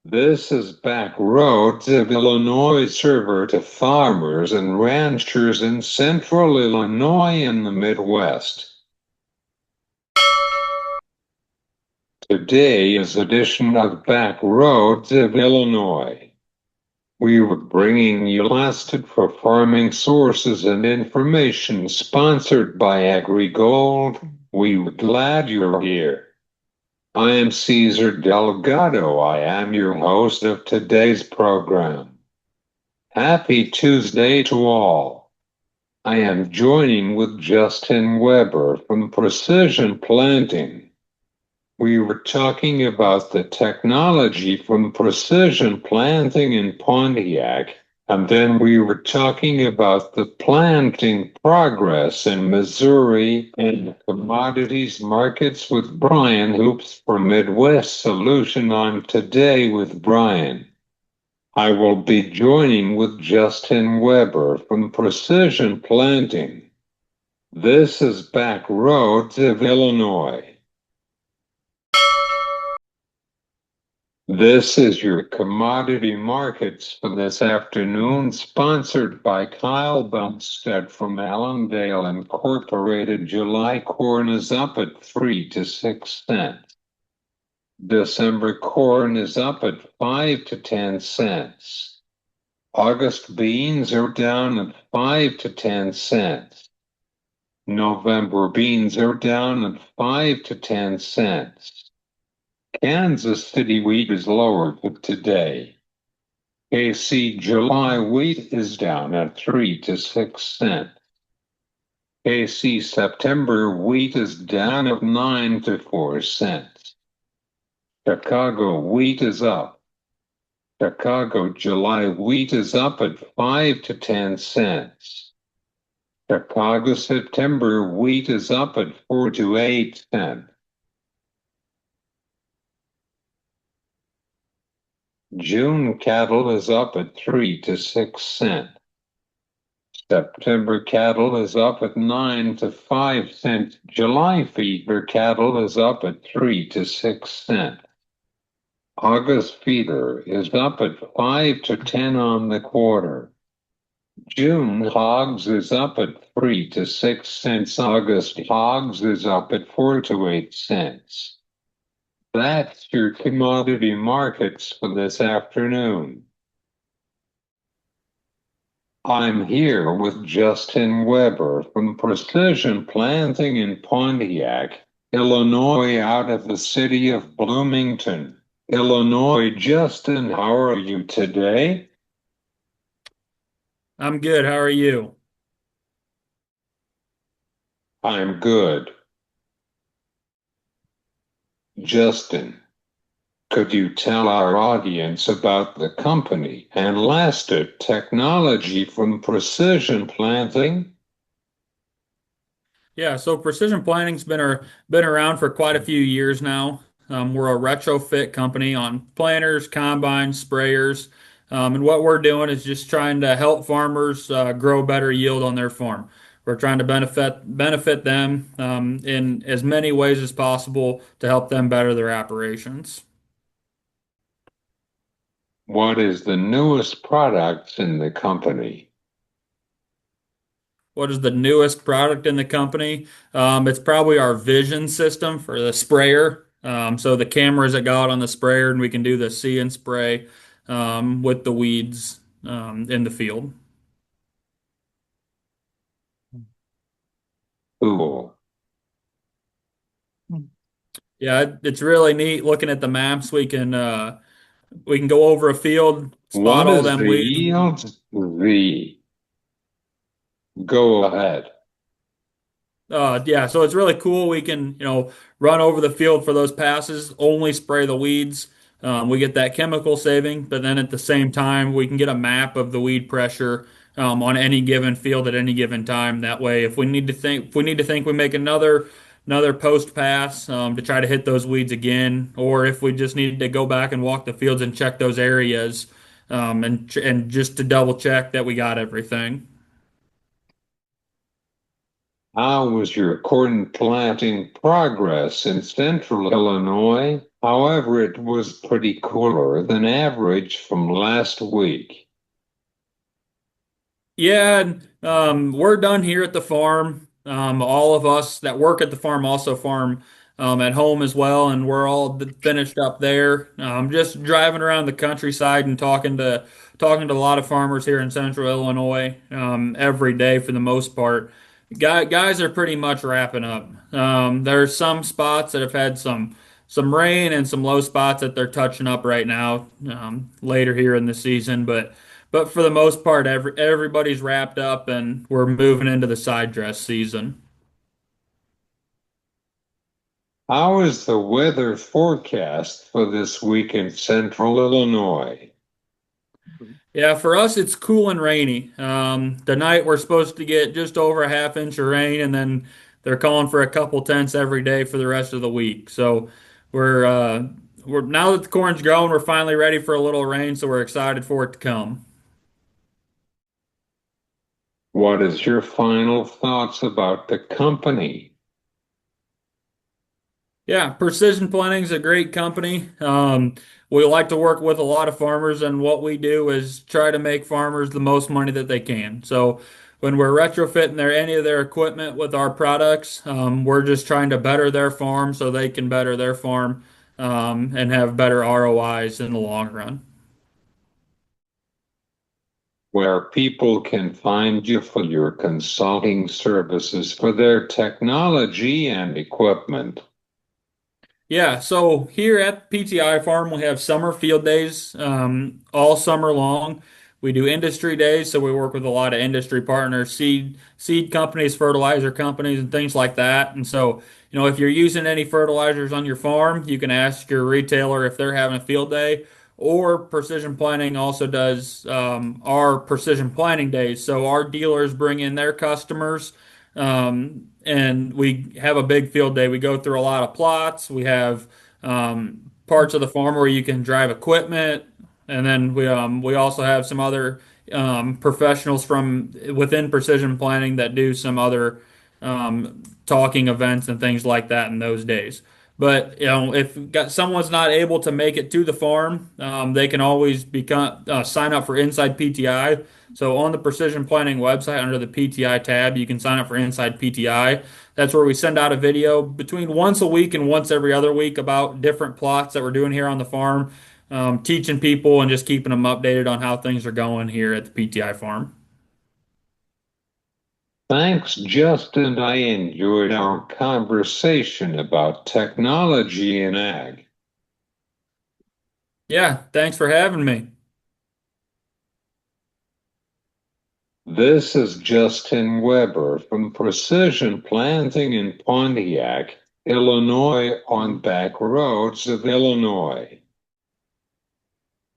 This is Back Roads of Illinois server to farmers and ranchers in central Illinois and the Midwest. Today is edition of Back Roads of Illinois. We were bringing you lasted for farming sources and information sponsored by AgriGold. We're glad you're here. I am Cesar Delgado. I am your host of today's program. Happy Tuesday to all. I am joining with Justin Weber from Precision Planting. We were talking about the technology from Precision Planting in Pontiac, and then we were talking about the planting progress in Missouri and commodities markets with Brian Hoops from Midwest Solution on Today with Brian. I will be joining with Justin Weber from Precision Planting. This is Back Roads of Illinois. This is your commodity markets for this afternoon, sponsored by Kyle Bumstead from Allendale Incorporated. July corn is up at 3 to 6 cents. December corn is up at 5 to 10 cents. August beans are down at 5 to 10 cents. November beans are down at 5 to 10 cents. Kansas City wheat is lower for today. KC July wheat is down at 3 to 6 cents. KC September wheat is down at 9 to 4 cents. Chicago wheat is up. Chicago July wheat is up at 5 to 10 cents. Chicago September wheat is up at 4 to 8 cents. June cattle is up at 3 to 6 cents. September cattle is up at 9 to 5 cents. July feeder cattle is up at 3 to 6 cents. August feeder is up at 5 to 10 on the quarter. June hogs is up at 3 to 6 cents. August hogs is up at 4 to 8 cents. That's your commodity markets for this afternoon. I'm here with Justin Weber from Precision Planting in Pontiac, Illinois, out of the city of Bloomington, Illinois. Justin, how are you today? I'm good. How are you? I'm good. Justin, could you tell our audience about the company and lasted technology from Precision Planting? Yeah, so precision planting's been around for quite a few years now. We're a retrofit company on planters, combines, sprayers, and what we're doing is just trying to help farmers grow better yield on their farm. We're trying to benefit them in as many ways as possible to help them better their operations. What is the newest product in the company? What is the newest product in the company? It's probably our vision system for the sprayer. So the cameras that go out on the sprayer, and we can do the see and spray with the weeds in the field. Cool. Yeah, it's really neat looking at the maps. We can go over a field, spot What all is them the weeds. yield? Go ahead. Yeah, so it's really cool. We can, run over the field for those passes, only spray the weeds. We get that chemical saving, but then at the same time, we can get a map of the weed pressure on any given field at any given time. That way, if we make another post pass to try to hit those weeds again, or if we just need to go back and walk the fields and check those areas, and just to double check that we got everything. How was your corn planting progress in central Illinois? However, it was pretty cooler than average from last week. Yeah, we're done here at the farm. All of us that work at the farm also farm at home as well, and we're all finished up there. Just driving around the countryside and talking to a lot of farmers here in Central Illinois every day for the most part. Guys are pretty much wrapping up. There's some spots that have had some rain and some low spots that they're touching up right now later here in the season, but for the most part, everybody's wrapped up and we're moving into the side dress season. How is the weather forecast for this week in central Illinois? Yeah, for us, it's cool and rainy. Tonight we're supposed to get just over a half inch of rain, and then they're calling for a couple tenths every day for the rest of the week. So we're uh, we're now that the corn's growing, we're finally ready for a little rain, so we're excited for it to come. What is your final thoughts about the company? Yeah, Precision Planning is a great company. We like to work with a lot of farmers, and what we do is try to make farmers the most money that they can. So when we're retrofitting any of their equipment with our products, we're just trying to better their farm so they can better their farm, and have better ROIs in the long run. Where people can find you for your consulting services for their technology and equipment. Yeah, so here at PTI Farm, we have summer field days all summer long. We do industry days, so we work with a lot of industry partners, seed companies, fertilizer companies, and things like that. And so, if you're using any fertilizers on your farm, you can ask your retailer if they're having a field day. Or Precision Planting also does our precision planting days. So our dealers bring in their customers. And we have a big field day. We go through a lot of plots. We have parts of the farm where you can drive equipment, and then we also have some other professionals from within Precision Planting that do some other talking events and things like that in those days. But if someone's not able to make it to the farm, they can always become sign up for Inside PTI. So on the Precision Planting website, under the PTI tab, you can sign up for Inside PTI. That's where we send out a video between once a week and once every other week about different plots that we're doing here on the farm, teaching people and just keeping them updated on how things are going here at the PTI farm. Thanks, Justin. I enjoyed our conversation about technology in ag. Yeah, thanks for having me. This is Justin Weber from Precision Planting in Pontiac, Illinois, on back roads of Illinois.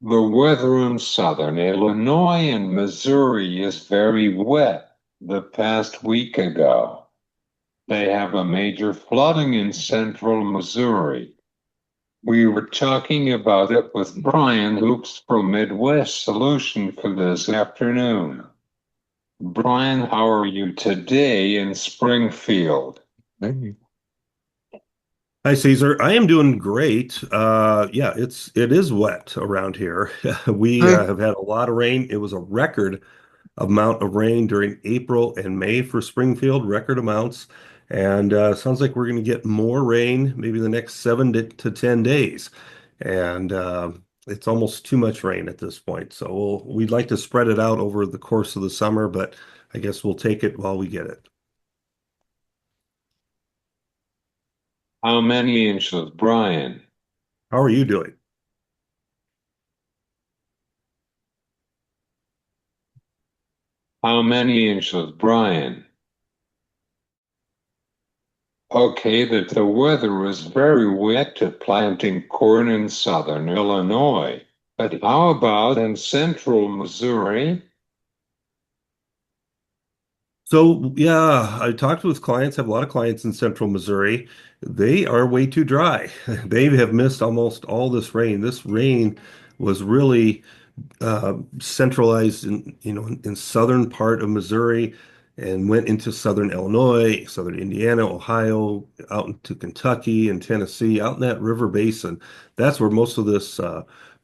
The weather in southern Illinois and Missouri is very wet the past week ago. They have a major flooding in central Missouri. We were talking about it with Brian Hoops from Midwest Solution for this afternoon. Brian, how are you today in Springfield? Hey. Hi, Caesar. I am doing great. Yeah, it is wet around here. We have had a lot of rain. It was a record amount of rain during April and May for Springfield, record amounts. And sounds like we're going to get more rain maybe the next 7 to 10 days. And it's almost too much rain at this point. So we'd like to spread it out over the course of the summer, but I guess we'll take it while we get it. How many inches, Brian? How are you doing? How many inches, Brian? Okay, that the weather is very wet to planting corn in southern Illinois. But how about in central Missouri? So yeah, I talked with clients, have a lot of clients in central Missouri. They are way too dry. They have missed almost all this rain. This rain was really centralized in southern part of Missouri. and went into southern Illinois, southern Indiana, Ohio, out into Kentucky and Tennessee, out in that river basin. That's where most of this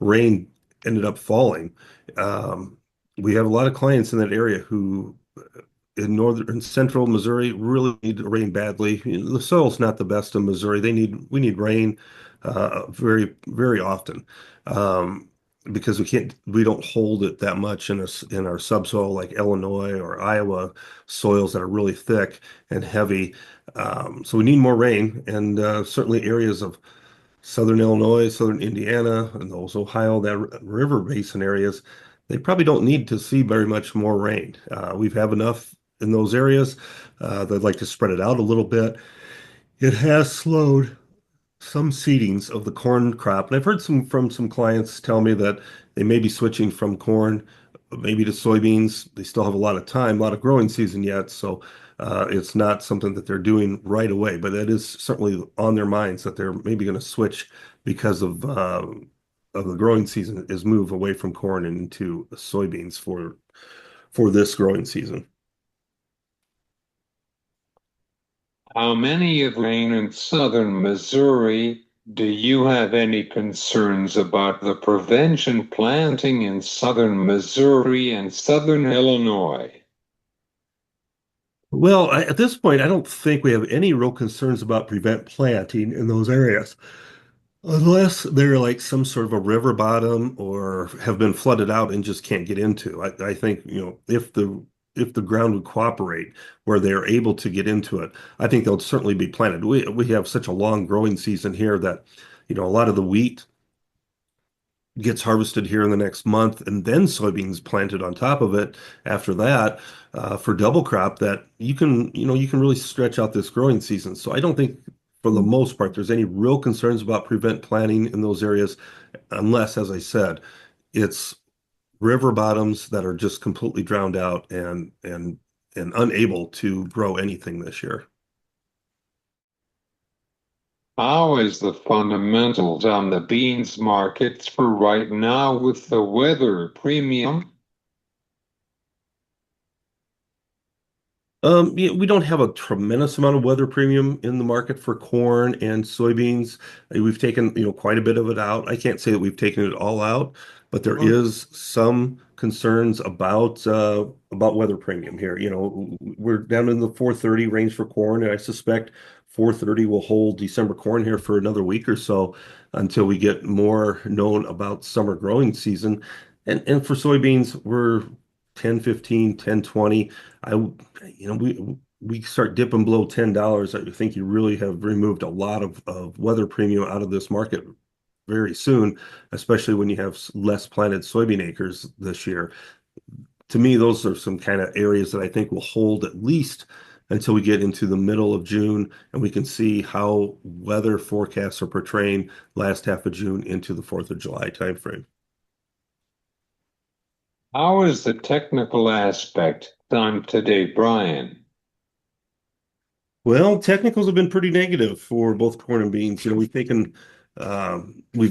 rain ended up falling. Um, we have a lot of clients in that area who in northern and central Missouri really need rain badly. The soil's not the best in Missouri. We need rain very very often. Um, because we don't hold it that much in our subsoil like Illinois or Iowa soils that are really thick and heavy. So we need more rain, and certainly areas of southern Illinois, southern Indiana, and those Ohio, that river basin areas, they probably don't need to see very much more rain. We've have enough in those areas. They'd like to spread it out a little bit. It has slowed some seedings of the corn crop. And I've heard from some clients tell me that they may be switching from corn maybe to soybeans. They still have a lot of time, a lot of growing season yet. So it's not something that they're doing right away, but that is certainly on their minds that they're maybe going to switch because of the growing season is move away from corn and into soybeans for this growing season. How many of rain in southern Missouri? Do you have any concerns about the prevention planting in southern Missouri and southern Illinois? Well, at this point, I don't think we have any real concerns about prevent planting in those areas. Unless they're like some sort of a river bottom or have been flooded out and just can't get into. I think, if the ground would cooperate where they're able to get into it, I think they'll certainly be planted. We have such a long growing season here that, a lot of the wheat gets harvested here in the next month and then soybeans planted on top of it after that for double crop that you can really stretch out this growing season. So I don't think for the most part there's any real concerns about prevent planting in those areas unless, as I said, it's river bottoms that are just completely drowned out and unable to grow anything this year. How is the fundamentals on the beans markets for right now with the weather premium? Yeah, we don't have a tremendous amount of weather premium in the market for corn and soybeans. We've taken, quite a bit of it out. I can't say that we've taken it all out, but there is some concerns about weather premium here. We're down in the 430 range for corn, and I suspect 430 will hold December corn here for another week or so until we get more known about summer growing season. And for soybeans, we're 10.15, 10.20. I, we start dipping below $10. I think you really have removed a lot of weather premium out of this market very soon, especially when you have less planted soybean acres this year. To me, those are some kind of areas that I think will hold at least until we get into the middle of June and we can see how weather forecasts are portraying last half of June into the 4th of July timeframe. How is the technical aspect done today, Brian? Well, technicals have been pretty negative for both corn and beans. We've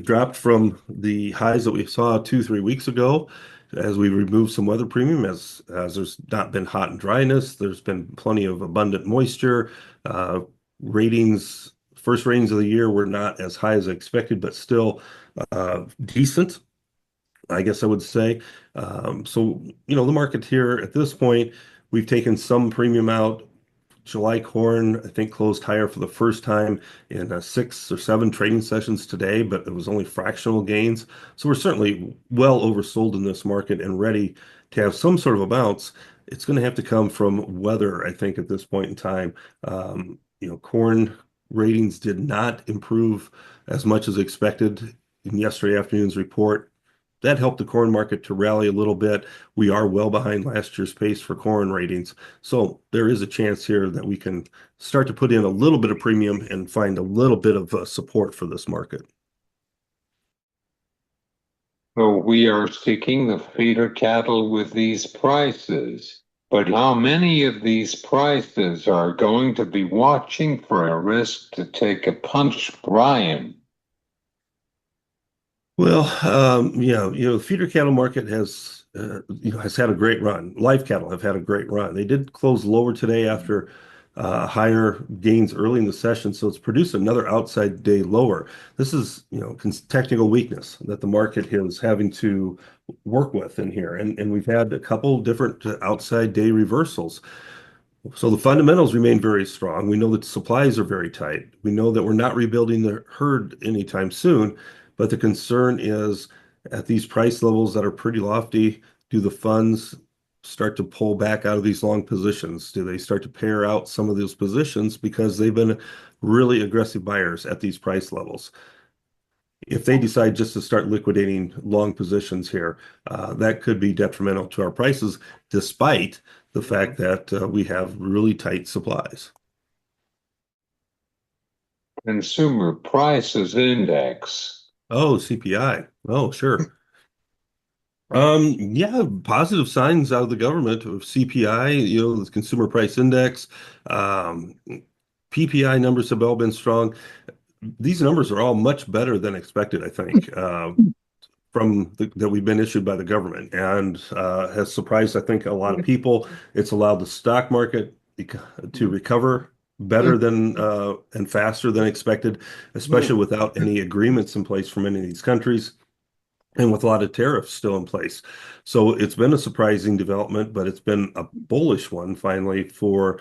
dropped from the highs that we saw 2, 3 weeks ago as we removed some weather premium, as there's not been hot and dryness. There's been plenty of abundant moisture. Uh, first ratings of the year were not as high as expected, but still decent, I guess I would say. So, the market here at this point, we've taken some premium out. July corn, I think, closed higher for the first time in 6 or 7 trading sessions today, but it was only fractional gains. So we're certainly well oversold in this market and ready to have some sort of a bounce. It's going to have to come from weather, I think, at this point in time. Corn ratings did not improve as much as expected in yesterday afternoon's report. That helped the corn market to rally a little bit. We are well behind last year's pace for corn ratings. So there is a chance here that we can start to put in a little bit of premium and find a little bit of support for this market. So we are seeking the feeder cattle with these prices. But how many of these prices are going to be watching for a risk to take a punch, Brian? Well, the feeder cattle market has has had a great run. Live cattle have had a great run. They did close lower today after higher gains early in the session, so it's produced another outside day lower. This is, technical weakness that the market is having to work with in here, and we've had a couple different outside day reversals. So the fundamentals remain very strong. We know that supplies are very tight. We know that we're not rebuilding the herd anytime soon, but the concern is at these price levels that are pretty lofty, do the funds start to pull back out of these long positions? Do they start to pare out some of those positions because they've been really aggressive buyers at these price levels? If they decide just to start liquidating long positions here, that could be detrimental to our prices, despite the fact that we have really tight supplies. Consumer Prices Index. Oh, CPI. Oh, sure. Yeah, positive signs out of the government of CPI, the Consumer Price Index. Um, PPI numbers have all been strong. These numbers are all much better than expected, I think. That we've been issued by the government and has surprised, I think, a lot of people. It's allowed the stock market to recover better than and faster than expected, especially without any agreements in place from any of these countries and with a lot of tariffs still in place. So it's been a surprising development, but it's been a bullish one finally for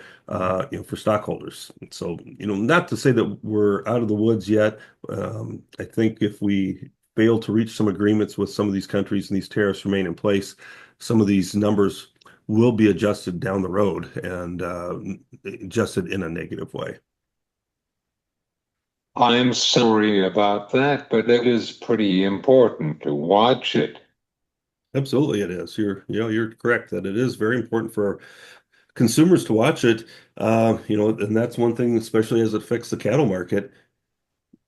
stockholders. So, not to say that we're out of the woods yet. I think if we fail to reach some agreements with some of these countries and these tariffs remain in place, some of these numbers will be adjusted down the road and adjusted in a negative way. I'm sorry about that, but it is pretty important to watch it. Absolutely, it is. You're correct that it is very important for consumers to watch it. And that's one thing, especially as it affects the cattle market.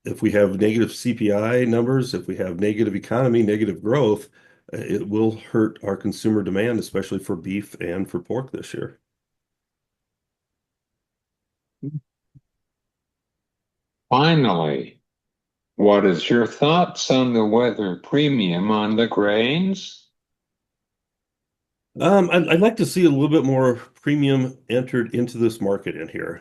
If we have negative CPI numbers, if we have negative economy, negative growth, it will hurt our consumer demand, especially for beef and for pork this year. Finally, what is your thoughts on the weather premium on the grains? I'd like to see a little bit more premium entered into this market in here.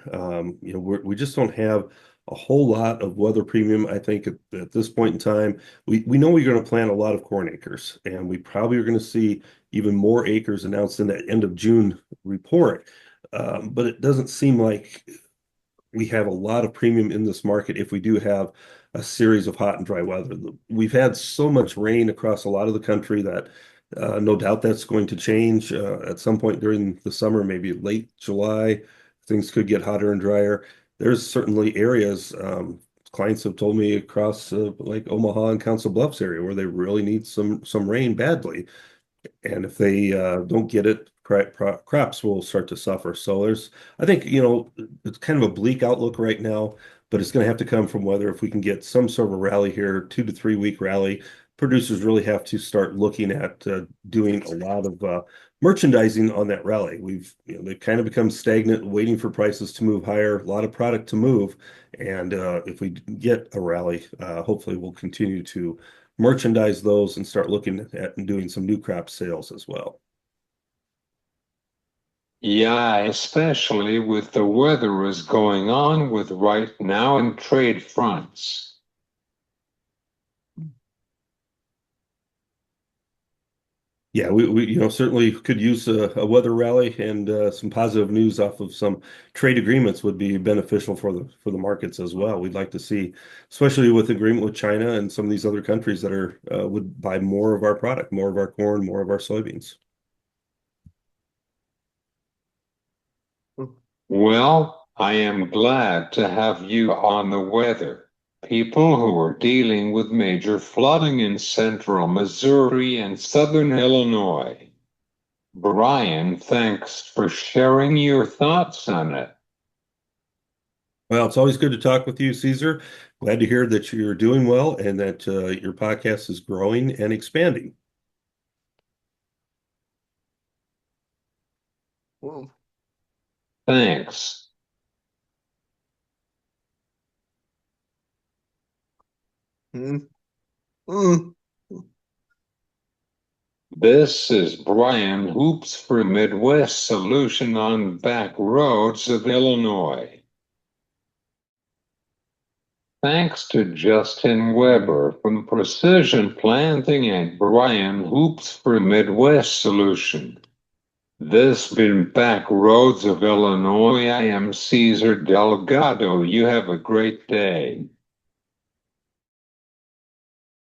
We just don't have a whole lot of weather premium. I think at this point in time, we know we're going to plant a lot of corn acres, and we probably are going to see even more acres announced in that end of June report. But it doesn't seem like we have a lot of premium in this market if we do have a series of hot and dry weather. We've had so much rain across a lot of the country that no doubt that's going to change at some point during the summer, maybe late July. Things could get hotter and drier. There's certainly areas, clients have told me across like Omaha and Council Bluffs area where they really need some rain badly. And if they don't get it, crops will start to suffer. So I think, it's kind of a bleak outlook right now, but it's going to have to come from whether if we can get some sort of a rally here, 2 to 3 week rally. Producers really have to start looking at doing a lot of merchandising on that rally. They've kind of become stagnant, waiting for prices to move higher, a lot of product to move. And if we get a rally, hopefully we'll continue to merchandise those and start looking at and doing some new crop sales as well. Yeah, especially with the weather is going on with right now and trade fronts. Yeah, we certainly could use a weather rally and some positive news off of some trade agreements would be beneficial for the markets as well. We'd like to see, especially with agreement with China and some of these other countries that are would buy more of our product, more of our corn, more of our soybeans. Well, I am glad to have you on the weather. People who are dealing with major flooding in central Missouri and southern Illinois. Brian, thanks for sharing your thoughts on it. Well, it's always good to talk with you, Caesar. Glad to hear that you're doing well and that your podcast is growing and expanding. Thanks. This is Brian Hoops for Midwest Solution on Back Roads of Illinois. Thanks to Justin Weber from Precision Planting and Brian Hoops for Midwest Solution. This been Back Roads of Illinois. I am Cesar Delgado. You have a great day.